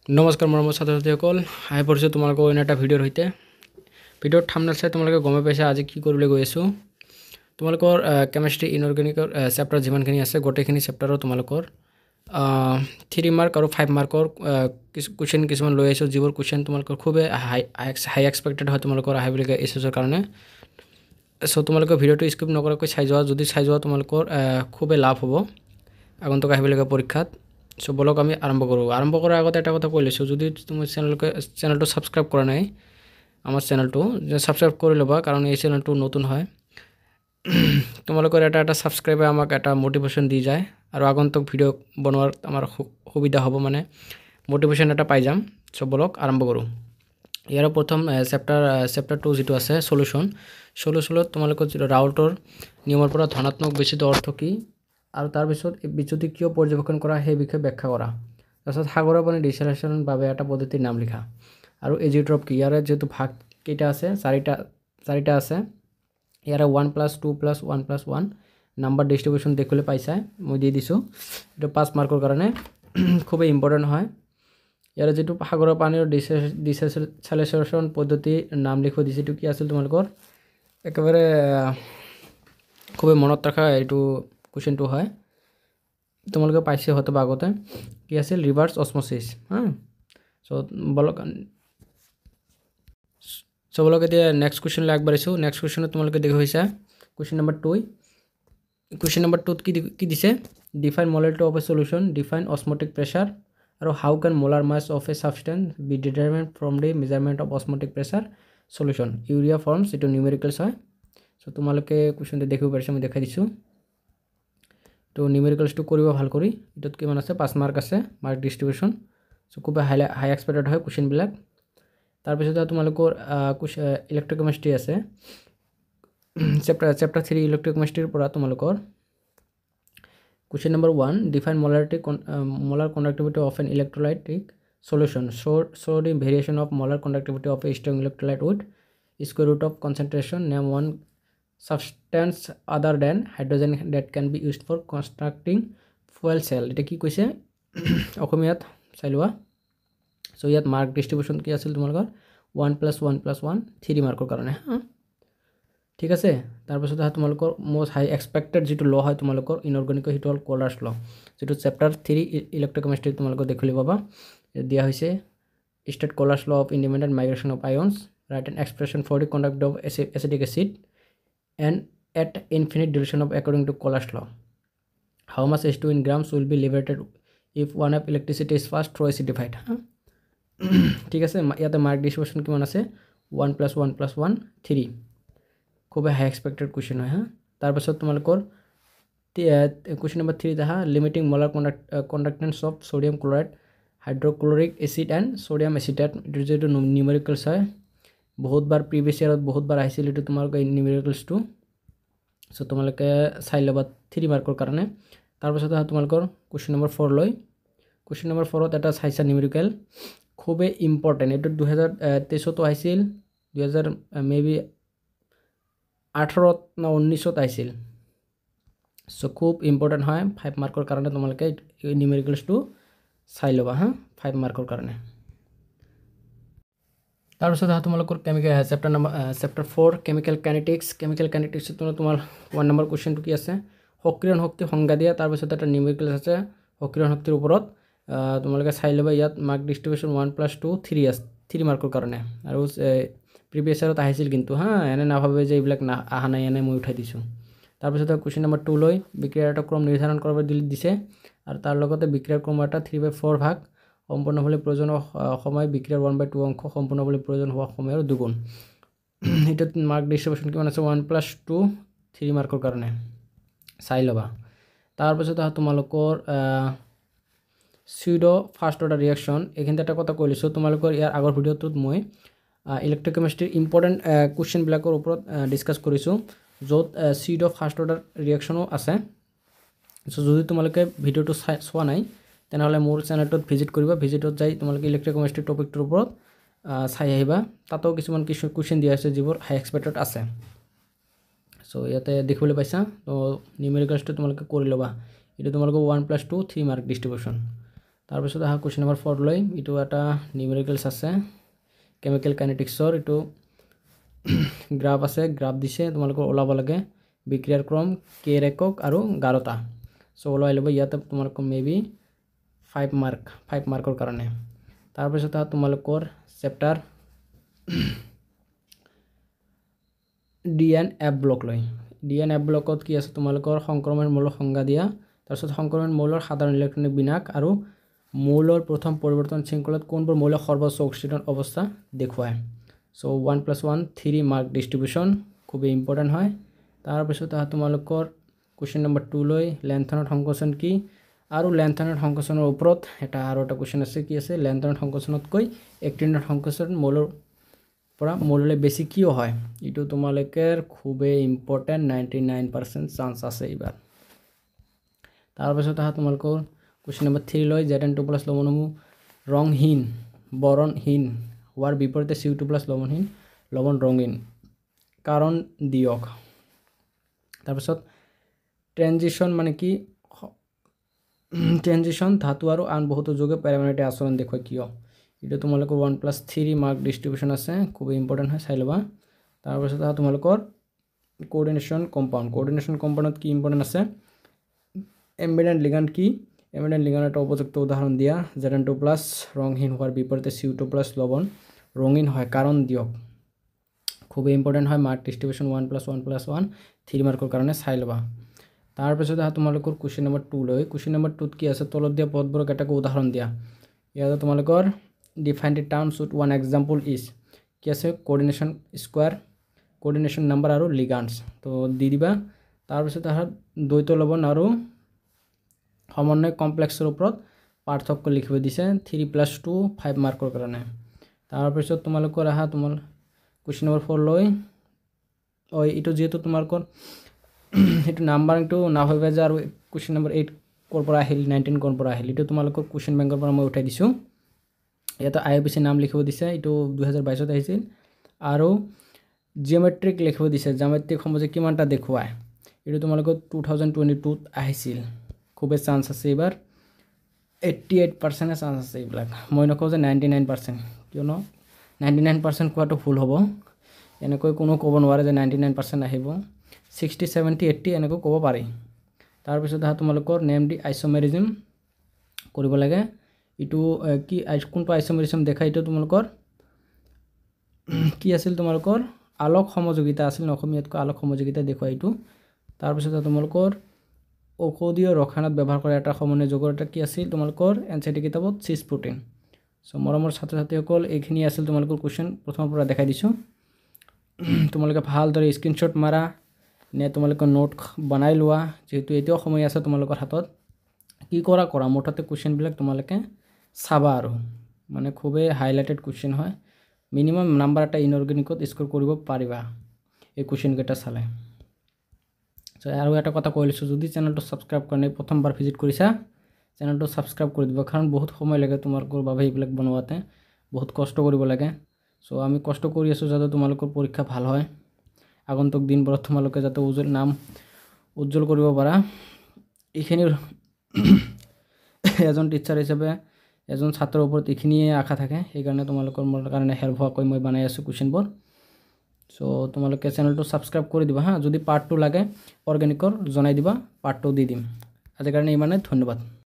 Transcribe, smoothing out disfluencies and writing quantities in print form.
নমস্কাৰ মৰমৰ ছাত্ৰ-ছাত্ৰীসকল, আহি পৰিছোঁ তোমালোকৰ অন্য এটা ভিডিঅ'ৰ সৈতে। ভিডিঅ'ৰ থাম্বনেল চাই তোমালোকে গমে পাইছা আজি কি কৰিবলৈ গৈ আছোঁ। তোমালোকৰ কেমিষ্ট্ৰি ইনঅৰ্গেনিকৰ চেপ্টাৰ যিমানখিনি আছে গোটেইখিনি চেপ্টাৰৰ তোমালোকৰ 3 মাৰ্ক আৰু 5 মাৰ্কৰ কুৱেশ্যন কিছুমান লৈ আহিছোঁ, যিবোৰ কুৱেশ্যন তোমালোকৰ খুবেই হাই এক্সপেক্টেড হয় তোমালোকৰ আহিবলগীয়া এইচএছৰ কাৰণে। চ' তোমালোকে ভিডিঅ'টো স্কিপ নকৰাকৈ চাই যোৱা, যদি চাই যোৱা তোমালোকৰ খুবেই লাভ হ'ব আগন্তুক আহিবলগীয়া পৰীক্ষাত। চ' বলক আমি আৰম্ভ কৰোঁ। আৰম্ভ কৰাৰ আগতে এটা কথা কৈ লৈছোঁ, যদি তুমি চেনেলটো ছাবস্ক্ৰাইব কৰা নাই, আমাৰ চেনেলটো ছাবস্ক্ৰাইব কৰি ল'বা, কাৰণ এই চেনেলটো নতুন হয়। তোমালোকৰ এটা ছাবস্ক্ৰাইবে আমাক এটা মটিভেশ্যন দি যায় আৰু আগন্তুক ভিডিঅ' বনোৱাৰ আমাৰ সুবিধা হ'ব, মানে মটিভেশ্যন এটা পাই যাম। চ' বলক আৰম্ভ কৰোঁ। ইয়াৰ প্ৰথম চেপ্টাৰ 2 যিটো আছে সলিউশ্যনত তোমালোকৰ যিটো ৰাউল্টৰ নিয়মৰ পৰা ধনাত্মক বিচ্যুত অৰ্থ কি, আৰু তাৰপিছত বিচ্যুতি কিয় পৰ্যবেক্ষণ কৰা সেই বিষয়ে ব্যাখ্যা কৰা। তাৰপিছত সাগৰৰ পানী ডিচেলাৰেশ্যনৰ বাবে এটা পদ্ধতিৰ নাম লিখা, আৰু এজিঅ'ট্ৰপ কি। ইয়াৰে যিহেতু ভাগ কেইটা আছে, চাৰিটা আছে। ইয়াৰে 1+2+1+1 নাম্বাৰ ডিষ্ট্ৰিবিউশ্যন দেখিবলৈ পাইছা, মই দি দিছোঁ। এইটো 5 মাৰ্কৰ কাৰণে খুবেই ইম্পৰ্টেণ্ট হয়। ইয়াৰে যিটো সাগৰৰ পানীৰ ডিচেলাৰেশ্যন পদ্ধতিৰ নাম লিখিব দিছে, এইটো কি আছিল তোমালোকৰ একেবাৰে খুবেই মনত ৰখা এইটো কুৱেশ্যনটো হয়, তোমালোকে পাইছে হয়তো আগতে। কি আছিল? ৰিভাৰ্ছ অছম'চিছ। বলক এতিয়া নেক্সট কুৱেশ্যনলৈ আগবাঢ়িছোঁ। নেক্সট কুৱেশ্যনত তোমালোকে দেখি হৈছে কুৱেশ্যন নম্বৰ 2। কুৱেশ্যন নম্বৰ 2ত কি দিছে? Define molarity of a solution, define osmotic pressure, আৰু how can molar mass of a substance be determined from the measurement of osmotic pressure solution urea forms. এইটো numericals হয়। চ' তোমালোকে কুৱেশ্যনটো দেখিব পাৰিছে, মই দেখাই দিছোঁ। তো নিউমেৰিকেলছটো কৰিব ভাল কৰি। এইটোত কিমান আছে? 5 মাৰ্ক আছে মাৰ্ক ডিষ্ট্ৰিবিউশ্যন। চ' খুব হাই এক্সপেক্টেড হয় কুৱেশ্যনবিলাক। তাৰপিছত তোমালোকৰ ইলেক্ট্ৰকেমিষ্ট্ৰি আছে, চেপ্টাৰ 3 ইলেক্ট্ৰকেমিষ্ট্ৰিৰ পৰা তোমালোকৰ question number 1, define molar conductivity of an electrolytic solution, show the variation of molar conductivity of a strong electrolyte with square root of concentration, name one substance other than hydrogen that can be used for constructing fuel cell. এটা কি কৈছে অসমীয়াত চাই লোৱা। চ' ইয়াত mark distribution কি আছিল তোমালোকৰ? 1+1+1 3 মাৰ্কৰ কাৰণে। ঠিক আছে। তাৰপিছত তোমালোকৰ মষ্ট হাই এক্সপেক্টেড যিটো ল হয় তোমালোকৰ ইনঅৰ্গেনিকৰ, সেইটো হ'ল কলাৰ্ছ ল, যিটো চেপ্টাৰ 3 ইলেক্ট্ৰকেমিষ্ট্ৰিত তোমালোকৰ দেখিবলৈ পাবা। দিয়া হৈছে state Kohlrausch law of independent migration of ions, write an expression for the conduct of acetic acid and at infinite dilution of according to Cola's law. How much H2 in grams will be liberated if 1 of electricity is passed through acidified? ঠিক আছে। ইয়াতে mark distribution কিমান আছে? 1+1+1 3। খুবেই হাই expected question হয়। তাৰপিছত তোমালোকৰ question number 3 দেখা, limiting molar conductance of sodium chloride, hydrochloric acid and sodium acetate. এইটো যিহেতু নিউমেৰিকেলছ হয়, বহুতবাৰ প্ৰিভিয়াছ ইয়াৰত বহুতবাৰ আহিছিল এইটো তোমালোকে নিউমেৰিকেলছটো। চ' তোমালোকে চাই ল'বা 3 মাৰ্কৰ কাৰণে। তাৰপিছত তোমালোকৰ কুৱেশ্যন নম্বৰ 4 লৈ, কুৱেশ্যন নম্বৰ 4ত এটা চাইছা নিউমেৰিকেল, খুবেই ইম্পৰ্টেণ্ট। এইটো 2023তো আহিছিল, 2000 মেবি 18ত না 19ত আহিছিল। চ' খুব ইম্পৰ্টেণ্ট হয় 5 মাৰ্কৰ কাৰণে। তোমালোকে নিউমেৰিকেলছটো চাই ল'বা 5 মাৰ্কৰ কাৰণে। তাৰপিছত তোমালোকৰ চেপ্টাৰ 4 কেমিকেল কাইনেটিক্স। কেমিকেল কাইনেটিক্সত তোমাৰ 1 নম্বৰ কুৱেশ্যনটো কি আছে? সক্ৰিয়ণ শক্তি সংজ্ঞা দিয়া। তাৰপিছত এটা নিউমেৰিকেল আছে সক্ৰিয়ণ শক্তিৰ ওপৰত, তোমালোকে চাই ল'বা। ইয়াত মাৰ্ক ডিষ্ট্ৰিবিউশ্যন 1+2 3 মাৰ্কৰ কাৰণে। আৰু প্ৰিভিয়াছ ইয়াৰত আহিছিল কিন্তু এনে নাভাবে যে এইবিলাক অহা নাই, এনে মই উঠাই দিছোঁ। তাৰপিছত কুৱেশ্যন নম্বৰ 2 লৈ বিক্ৰিয়াৰ এটা ক্ৰম নিৰ্ধাৰণ কৰিব দিছে, আৰু তাৰ লগতে বিক্ৰিয়াৰ ক্ৰম এটা 3/4 ভাগ, সম্পূৰ্ণ হ'বলৈ প্ৰয়োজন সময় বিক্ৰিয়াৰ 1/2 অংশ, সম্পূৰ্ণ হ'বলৈ প্ৰয়োজন হোৱা সময়ৰ 2 গুণ। এইটোত মাৰ্ক ডিষ্ট্ৰিবিউশ্যন কিমান আছে? 1+2 3 মাৰ্কৰ কাৰণে। চাই ল'বা। তাৰপিছত তোমালোকৰ চিউডো ফাৰ্ষ্ট অৰ্ডাৰ ৰিয়েকশ্যন। এইখিনিতে এটা কথা কৈ লৈছোঁ, তোমালোকৰ ইয়াৰ আগৰ ভিডিঅ'টোত মই ইলেক্ট্ৰকেমিষ্ট্ৰিৰ ইম্পৰ্টেণ্ট কুৱেশ্যনবিলাকৰ ওপৰত ডিছকাছ কৰিছোঁ, য'ত চিউডো ফাৰ্ষ্ট অৰ্ডাৰ ৰিয়েকশ্যনো আছে। চ' যদি তোমালোকে ভিডিঅ'টো চোৱা নাই, তেনেহ'লে মোৰ চেনেলটোত ভিজিট কৰিবা। ভিজিটত যাই তোমালোকে ইলেক্ট্ৰকেমিষ্ট্ৰি টপিকটোৰ ওপৰত চাই আহিবা। তাতো কিছুমান কুৱেশ্যন দিয়া আছে যিবোৰ হাই এক্সপেক্টেড আছে। চ' ইয়াতে দেখিবলৈ পাইছা। তো নিউমেৰিকেলছটো তোমালোকে কৰি ল'বা। এইটো তোমালোকৰ 1+2 3 মাৰ্ক ডিষ্ট্ৰিবিউশ্যন। তাৰপিছত আহা কুৱেশ্যন নম্বৰ 4 লৈ ইটো এটা নিউমেৰিকেলছ আছে কেমিকেল কাইনেটিক্সৰ ইটো গ্ৰাফ আছে গ্ৰাফ দিছে তোমালোকৰ ওলাব লাগে বিক্ৰিয়াৰ ক্ৰম কেৰ একক আৰু গাঢ়তা সো ওলাই ল'ব ইয়াতে তোমালোকৰ মেবি 5 মাৰ্কৰ কাৰণে তাৰপিছত তোমালোকৰ chapter D N F block লৈ ডি এন এফ ব্লকত কি আছে তোমালোকৰ সংক্ৰমণ মৌলৰ সংজ্ঞা দিয়া তাৰপিছত সংক্ৰমণ মৌলৰ সাধাৰণ ইলেক্ট্ৰনিক বিন্যাস আৰু মৌলৰ প্ৰথম পৰিৱৰ্তন শৃংখলাত কোনবোৰ মৌল সৰ্বোচ্চ অক্সিডেশন অৱস্থা দেখুৱায় সো 1+1 3 মাৰ্ক ডিস্ট্ৰিবিউশন খুবই ইম্পৰ্টেন্ট হয় তাৰপিছত তোমালোকৰ কোৱেশ্চন নম্বৰ 2 লৈ লেন্থনৰ সংকোচন কি আৰু লেন্থনৰ সংকোচনৰ ওপৰত এটা আৰু এটা কোৱেশ্চন আছে কি আছে লেন্থনৰ সংকোচনতকৈ এক্টিনৰ সংকোচন মৌলৰ পৰা মৌললৈ বেছি কিয় হয় ইটো তোমালোকৰ খুবই ইম্পৰ্টেন্ট 99% চান্স আছে এবাৰ তাৰপিছত তোমালোকৰ কোৱেশ্চন নম্বৰ 3 লৈ Zn2+ লৱণসমূহ ৰংহীন বৰণহীন হোৱাৰ বিপৰীতে Cu2+ লৱণ ৰঙীন কাৰণ দিয়ক তাৰপিছত ট্ৰানজিশন মানে কি ট্ৰানজিশন ধাতু আৰু আন বহুতো যোগে প্যাৰামিটাৰ আচৰণ দেখুৱায় কিয় এটা তোমালোকৰ 1+3 মাৰ্ক ডিস্ট্ৰিবিউশন আছে খুব ইম্পৰ্টেন্ট হয় চাই লবা তাৰপিছত তোমালোকৰ কোঅৰ্ডিনেশন কম্পাউণ্ডত কি ইম্পৰ্টেন্ট আছে এম্বিডেন্ট লিগ্যান্ড কি এম্বিডেন্ট লিগ্যান্ড এটা উপযুক্ত উদাহৰণ দিয়া Zn2+ ৰংহীন হোৱাৰ বিপৰীতে Cu2+ লৱণ ৰঙীন হয় কাৰণ দিয়ক খুব ইম্পৰ্টেন্ট হয় মাৰ্ক ডিস্ট্ৰিবিউশন 1+1+1 3 মাৰ্কৰ কাৰণে চাই লবা তাৰপিছত তোমালোকৰ কোৱেশ্চন নম্বৰ 2 লৈ কোৱেশ্চন নম্বৰ 2 ত কি আছে তলত দিয়া পদবোৰক এটা উদাহৰণ দিয়া ইয়াতে তোমালোকৰ define the terms with one example is কি আছে কোঅৰ্ডিনেশন স্কয়াৰ কোঅৰ্ডিনেশন নাম্বাৰ আৰু লিগ্যান্ডছ তো দি দিবা তাৰপিছত দ্বৈত লৱণ আৰু সমন্বয় কমপ্লেক্সৰ ওপৰত পাৰ্থক্য লিখিব দিছে 3+2 5 মাৰ্কৰ কাৰণে তাৰপিছত তোমালোকৰ তোমাৰ কোৱেশ্চন নম্বৰ 4 লৈ ইটো যেহেতু তোমালোকৰ এটো নাম্বাৰিংটো না ভাবে যে আৰু কোৱেশ্চন নম্বৰ 8 কৰ পৰা আহিল 19 কৰ পৰা আহিল এটো তোমালোকৰ কোৱেশ্চন বেংকৰ পৰা মই উঠাই দিছো এটা আইপিসি নাম লিখিব দিছে এটো 2022 ত আহিছিল আৰু জিওমেট্ৰিক লিখিব দিছে জ্যামিতিক সমজে কিমানটা দেখুৱায় এটো তোমালোকৰ 2022 ত আহিছিল খুবে চান্স আছে এবাৰ 88% চান্স আছে এইবিলাক মই নকওঁ যে 99% কিয়নো 99% কোৱাটো ভুল হ'ব এনেকৈ কোনো ক'ব নোৱাৰে যে 99% আহিব 60 70 80 এনেকৈ ক'ব পাৰি তাৰ পিছত তোমালোকৰ নেম দি আইসোমেৰিজম কৰিব লাগে ইটো কি কোনটো আইসোমেৰিজম দেখাই ইটো তোমালোকৰ কি আছিল তোমালোকৰ আলোক সমযোগিতা আছিল অসমীয়াতকৈ আলোক সমযোগিতা দেখুৱাই ইটো তাৰ পিছত তোমালোকৰ ঔষধীয় ৰসায়নত ব্যৱহাৰ কৰা এটা সমন্বয় যোগৰ এটা কি আছিল তোমালোকৰ এনসাইটি কিতাপত সিস প্ৰটিন সো মৰমৰ ছাত্ৰ ছাত্ৰীসকল এইখিনি আছিল তোমালোকৰ কোৱেশ্চন প্ৰথমৰ পৰা দেখাই দিছো তোমালোকে ভালদৰে স্ক্ৰিনশ্বট মাৰা নে তোমালোকে নোট বনাই লোৱা যেহেতু এতিয়াও সময় আছে তোমালোকৰ হাতত কি কৰা মোটাতে কোৱেশ্চন বিলাক তোমালোকে চাবা আৰু মানে খুবে হাইলাইটেড কোৱেশ্চন হয় মিনিমাম নাম্বাৰ এটা ইনঅৰ্গানিকত স্কোৰ কৰিব পাৰিবা এই কোৱেশ্চন কেটা চালে সো আৰু এটা কথা কৈছো যদি চেনেলটো সাবস্ক্ৰাইব কৰা নাই প্ৰথমবাৰ ভিজিট কৰিছা চেনেলটো সাবস্ক্ৰাইব কৰি দিবা কাৰণ বহুত সময় লাগে তোমালোকৰ বাবে এইবিলাক বনোৱাতে বহুত কষ্ট কৰিব লাগে সো আমি কষ্ট কৰি আছো যাতে তোমালোকৰ পৰীক্ষা ভাল হয় আগন্তুক দিনবোৰত তোমালোকে যাতে নাম উজ্জ্বল কৰিব পাৰা এইখিনি এজন টিচাৰ হিচাপে এজন ছাত্ৰৰ ওপৰত এইখিনি আশা থাকে এই কাৰণে তোমালোকৰ মোৰ কাৰণে হেল্প হোৱাকৈ মই বনাই আছো কোৱেশ্চনবোৰ সো তোমালোকে চেনেলটো সাবস্ক্ৰাইব কৰি দিবা হা যদি পাৰ্ট 2 লাগে অৰ্গানিকৰ জনাই দিবা পাৰ্ট 2 দি দিম আজিৰ কাৰণে ইমানে ধন্যবাদ